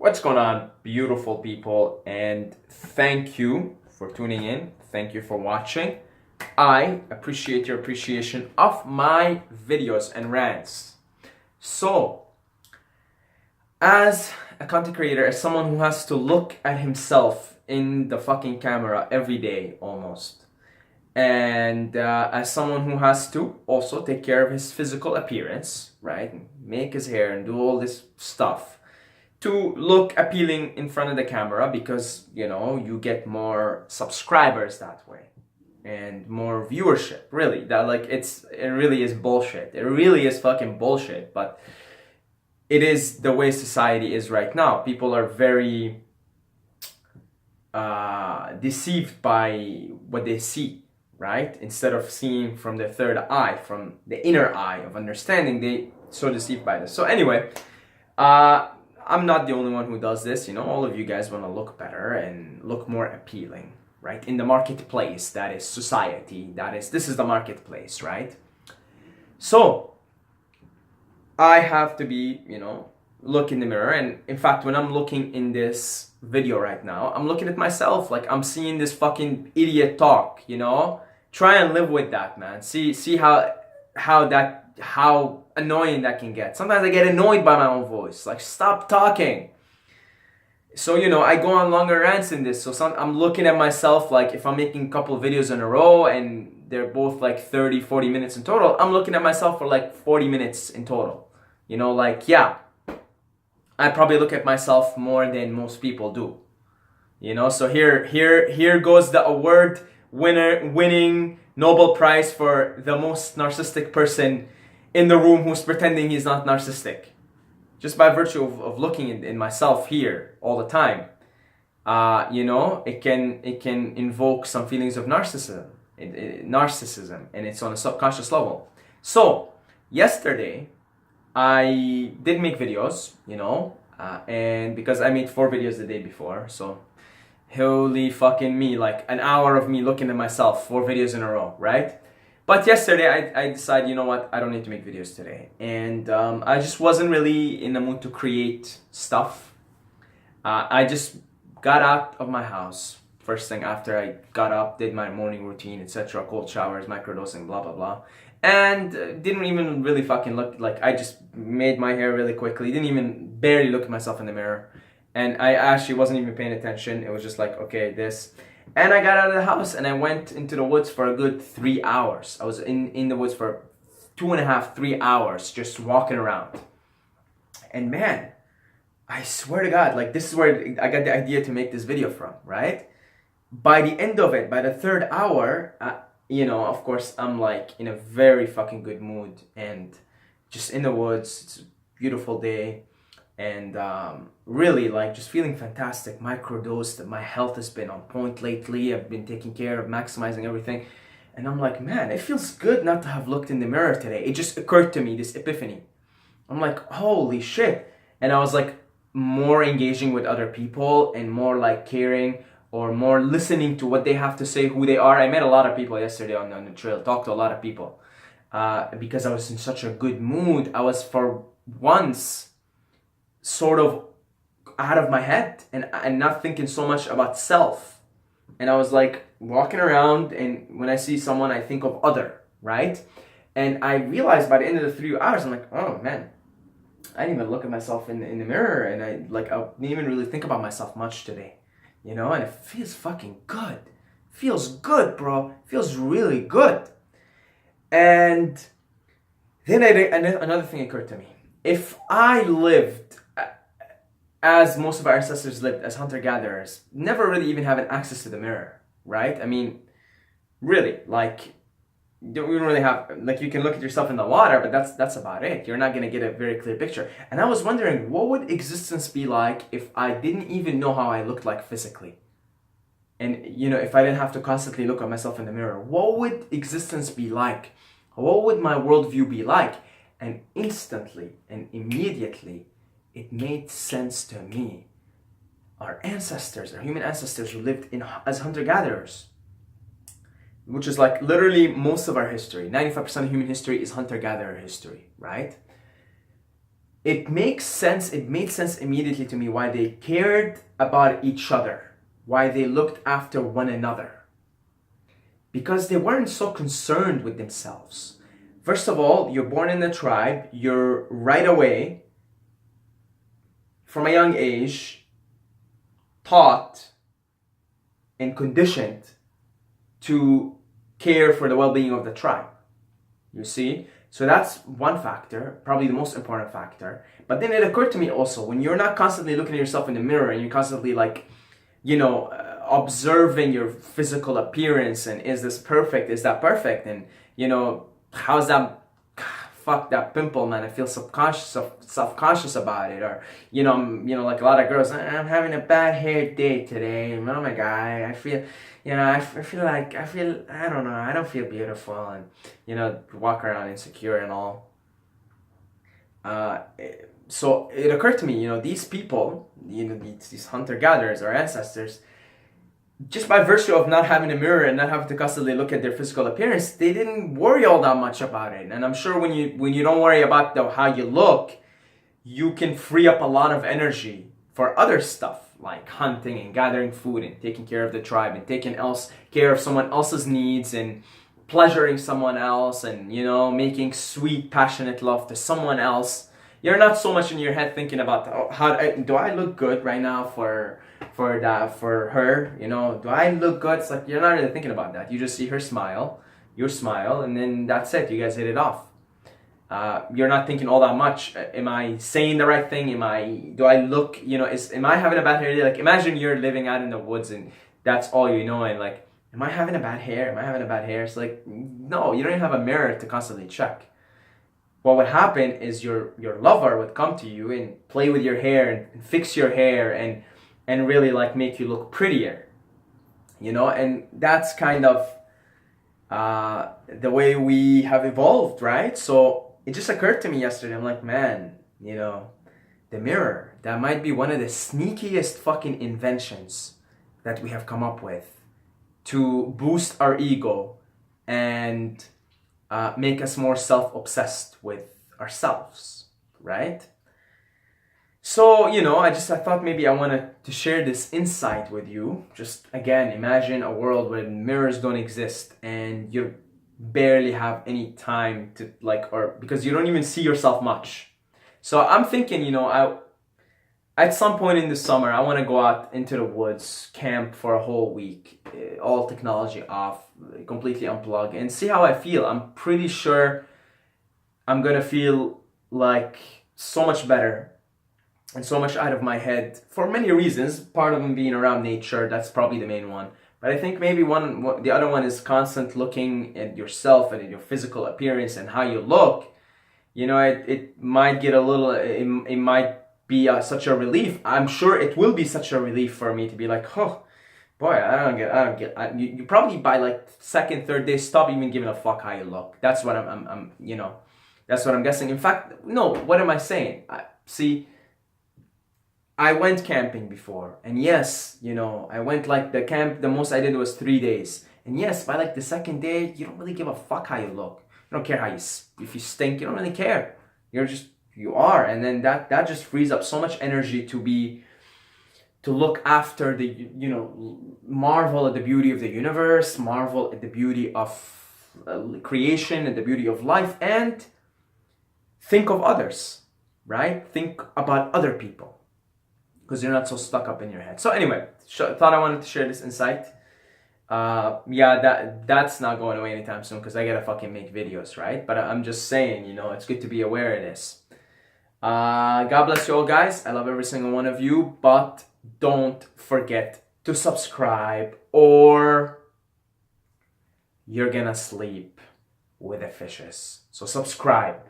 What's going on, beautiful people? And thank you for tuning in. Thank you for watching. I appreciate your appreciation of my videos and rants. So, as a content creator, as someone who has to look at himself in the fucking camera every day almost, and as someone who has to also take care of his physical appearance, right? Make his hair and do all this stuff to look appealing in front of the camera because, you get more subscribers that way and more viewership. Really, it really is bullshit. It really is fucking bullshit, but it is the way society is right now. People are very deceived by what they see, right? Instead of seeing from the third eye, from the inner eye of understanding, they so deceived by this. So anyway, I'm not the only one who does this. All of you guys want to look better and look more appealing, right? In the marketplace, that is society, this is the marketplace, right? So I have to be, look in the mirror. And in fact, when I'm looking in this video right now, I'm looking at myself like I'm seeing this fucking idiot talk, Try and live with that, man. See how annoying that can get. Sometimes I get annoyed by my own voice. Like, stop talking. So, I go on longer rants in this. So I'm looking at myself like if I'm making a couple of videos in a row and they're both like 30, 40 minutes in total, I'm looking at myself for like 40 minutes in total. I probably look at myself more than most people do. So here goes the award winning Nobel Prize for the most narcissistic person in the room who's pretending he's not narcissistic. Just by virtue of looking in myself here all the time, it can invoke some feelings of narcissism, and it's on a subconscious level. So yesterday, I did make videos, and because I made 4 videos the day before, so holy fucking me, like an hour of me looking at myself, 4 videos in a row, right? But yesterday I decided, I don't need to make videos today. And I just wasn't really in the mood to create stuff. I just got out of my house. First thing after I got up, did my morning routine, etc. Cold showers, microdosing, blah, blah, blah. And didn't even really fucking look, like I just made my hair really quickly. Didn't even barely look at myself in the mirror. And I actually wasn't even paying attention. It was just like, okay, this. And I got out of the house and I went into the woods for a good 3 hours. I was in the woods for 2.5, 3 hours just walking around. And man, I swear to God, like this is where I got the idea to make this video from, right? By the end of it, by the 3rd hour, of course, I'm like in a very fucking good mood and just in the woods. It's a beautiful day. And really, like, just feeling fantastic, microdosed. My health has been on point lately. I've been taking care of maximizing everything. And I'm like, man, it feels good not to have looked in the mirror today. It just occurred to me, this epiphany. I'm like, holy shit. And I was like more engaging with other people and more like caring or more listening to what they have to say, who they are. I met a lot of people yesterday on the trail, talked to a lot of people. Because I was in such a good mood. I was for once sort of out of my head and not thinking so much about self. And I was like walking around, and when I see someone, I think of other, right? And I realized by the end of the 3 hours, I'm like, oh man, I didn't even look at myself in the mirror, and I didn't even really think about myself much today, and it feels fucking good. Feels good, bro. Feels really good. And then another thing occurred to me. If I lived as most of our ancestors lived, as hunter-gatherers, never really even having access to the mirror, right? I mean, really, like, we don't really have, like, you can look at yourself in the water, but that's about it. You're not going to get a very clear picture. And I was wondering, what would existence be like if I didn't even know how I looked like physically? And, if I didn't have to constantly look at myself in the mirror, what would existence be like? What would my worldview be like? And instantly and immediately, it made sense to me. Our ancestors, our human ancestors who lived as hunter-gatherers, which is like literally most of our history, 95% of human history is hunter-gatherer history, right? it makes sense. It made sense immediately to me why they cared about each other, why they looked after one another. Because they weren't so concerned with themselves. First of all, you're born in a tribe, you're right away, from a young age, taught and conditioned to care for the well-being of the tribe. You see? So that's one factor, probably the most important factor. But then it occurred to me also, when you're not constantly looking at yourself in the mirror and you're constantly observing your physical appearance and is this perfect, is that perfect, and how's that, fuck that pimple, man, I feel self-conscious about it, or like a lot of girls, I'm having a bad hair day today, oh my god, I feel I don't know, I don't feel beautiful, and walk around insecure and all. So it occurred to me, these people, these hunter-gatherers, our ancestors, just by virtue of not having a mirror and not having to constantly look at their physical appearance, they didn't worry all that much about it. And I'm sure when you don't worry about how you look, you can free up a lot of energy for other stuff, like hunting and gathering food and taking care of the tribe and taking care of someone else's needs and pleasuring someone else and, making sweet, passionate love to someone else. You're not so much in your head thinking about how do I look good right now for her, do I look good? It's like you're not really thinking about that. You just see her smile, your smile, and then that's it. You guys hit it off. You're not thinking all that much. Am I saying the right thing? Do I look, am I having a bad hair day? Like, imagine you're living out in the woods and that's all you know, and like, am I having a bad hair? Am I having a bad hair? It's like, no, you don't even have a mirror to constantly check. What would happen is your lover would come to you and play with your hair and fix your hair and really like make you look prettier, and that's kind of the way we have evolved, right? So it just occurred to me yesterday, I'm like, man, the mirror, that might be one of the sneakiest fucking inventions that we have come up with to boost our ego and make us more self-obsessed with ourselves, right? So, I thought maybe I wanted to share this insight with you. Just, again, imagine a world where mirrors don't exist and you barely have any time to, because you don't even see yourself much. So I'm thinking, at some point in the summer, I want to go out into the woods, camp for a whole week, all technology off, completely unplug, and see how I feel. I'm pretty sure I'm going to feel like so much better and so much out of my head for many reasons. Part of them being around nature, that's probably the main one. But I think maybe the other one is constant looking at yourself and at your physical appearance and how you look. It might get a little, it might be such a relief. I'm sure it will be such a relief for me to be like, oh, boy, I don't get. You probably by like second, third day stop even giving a fuck how you look. That's what that's what I'm guessing. In fact, no, what am I saying? I went camping before, and yes, I went the most I did was 3 days. And yes, by like the second day, you don't really give a fuck how you look. You don't care if you stink, you don't really care. You are. And then that just frees up so much energy to look after marvel at the beauty of the universe, marvel at the beauty of creation and the beauty of life, and think of others, right? Think about other people, because you're not so stuck up in your head. So anyway, thought I wanted to share this insight. That's not going away anytime soon because I gotta fucking make videos, right? But I'm just saying, it's good to be aware of this. God bless you all, guys. I love every single one of you, but don't forget to subscribe or you're gonna sleep with the fishes. So subscribe.